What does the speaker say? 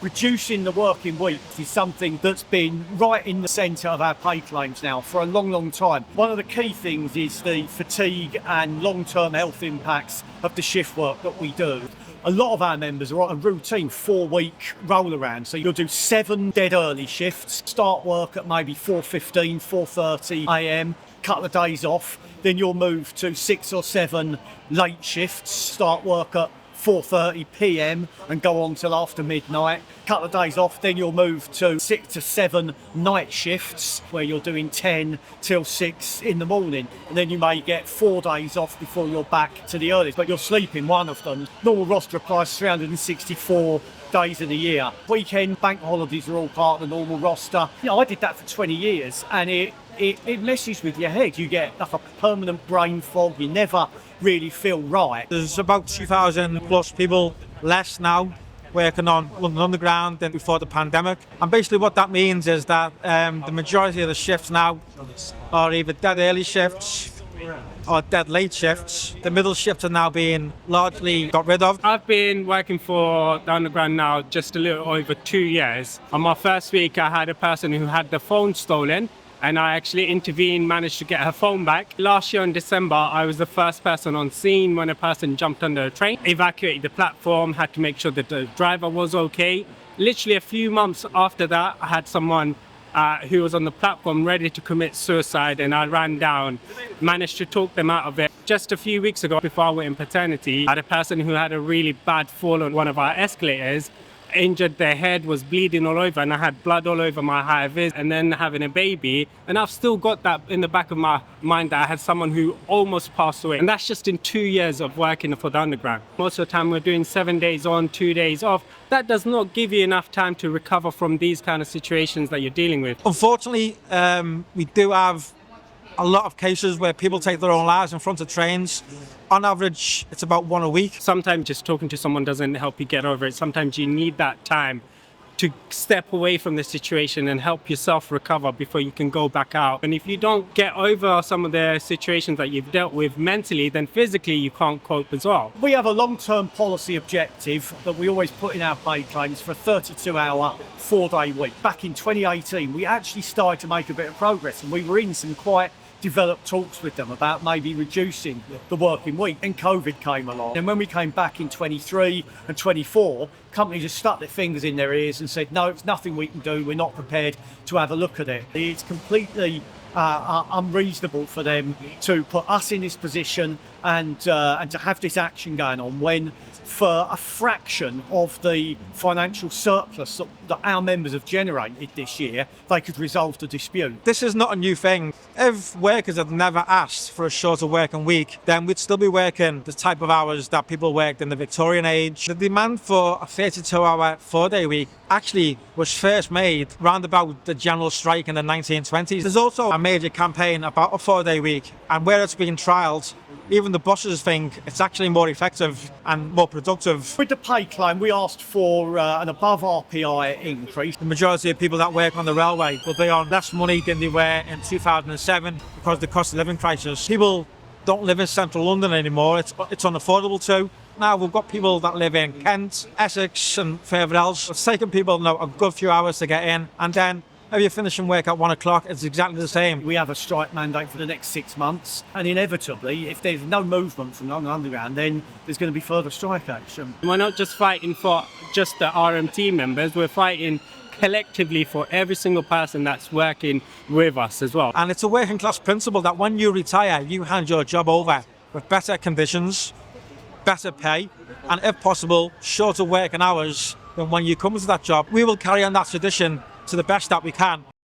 Reducing the working week is something that's been right in the centre of our pay claims now for a long, long time. One of the key things is the fatigue and long-term health impacts of the shift work that we do. A lot of our members are on a routine 4-week roll around. So you'll do 7 dead early shifts, start work at maybe 4:15, 4:30 a.m, couple of days off. Then you'll move to 6 or 7 late shifts, start work at 4:30 p.m. and go on till after midnight. Couple of days off, then you'll move to 6 to 7 night shifts where you're doing 10 till 6 in the morning. And then you may get 4 days off before you're back to the earliest, but you're sleeping one of them. Normal roster applies 364 days of the year. Weekend, bank holidays are all part of the normal roster. I did that for 20 years and it messes with your head. You get like a permanent brain fog. You never really feel right. There's about 2,000 plus people less now working on London Underground than before the pandemic. And basically what that means is that the majority of the shifts now are either dead early shifts or dead late shifts. The middle shifts are now being largely got rid of. I've been working for the Underground now just a little over 2 years. On my first week, I had a person who had the phone stolen, and I actually intervened, managed to get her phone back. Last year in December, I was the first person on scene when a person jumped under a train, evacuated the platform, had to make sure that the driver was okay. Literally a few months after that, I had someone who was on the platform ready to commit suicide, and I ran down, managed to talk them out of it. Just a few weeks ago, before I went in paternity, I had a person who had a really bad fall on one of our escalators, injured their head, was bleeding all over, and I had blood all over my high vis, and then having a baby. And I've still got that in the back of my mind that I had someone who almost passed away. And that's just in 2 years of working for the Underground. Most of the time we're doing 7 days on, 2 days off. That does not give you enough time to recover from these kind of situations that you're dealing with. Unfortunately, we do have a lot of cases where people take their own lives in front of trains. On average, it's about 1 a week. Sometimes just talking to someone doesn't help you get over it. Sometimes you need that time to step away from the situation and help yourself recover before you can go back out. And if you don't get over some of the situations that you've dealt with mentally, then physically you can't cope as well. We have a long-term policy objective that we always put in our pay claims for a 32-hour, 4-day week. Back in 2018, we actually started to make a bit of progress, and we were in some quite developed talks with them about maybe reducing the working week, and COVID came along. And when we came back in 23 and 24, companies just stuck their fingers in their ears and said, no, it's nothing we can do, we're not prepared to have a look at it. It's completely unreasonable for them to put us in this position and to have this action going on when, for a fraction of the financial surplus that our members have generated this year, they could resolve the dispute. This is not a new thing. If workers had never asked for a shorter working week, then we'd still be working the type of hours that people worked in the Victorian age. The demand for a 32-hour, 4-day week actually was first made round about the general strike in the 1920s. There's also a major campaign about a 4-day week, and where it's being trialled, even the bosses think it's actually more effective and more productive. With the pay claim, we asked for an above RPI increase. The majority of people that work on the railway will be on less money than they were in 2007 because of the cost of living crisis. People don't live in central London anymore. It's unaffordable to. Now we've got people that live in Kent, Essex and further else. It's taken people a good few hours to get in, and then if you're finishing work at 1 o'clock, it's exactly the same. We have a strike mandate for the next 6 months, and inevitably, if there's no movement from London Underground, then there's going to be further strike action. We're not just fighting for just the RMT members, we're fighting collectively for every single person that's working with us as well. And it's a working class principle that when you retire, you hand your job over with better conditions, better pay, and if possible, shorter working hours than when you come into that job. We will carry on that tradition to the best that we can.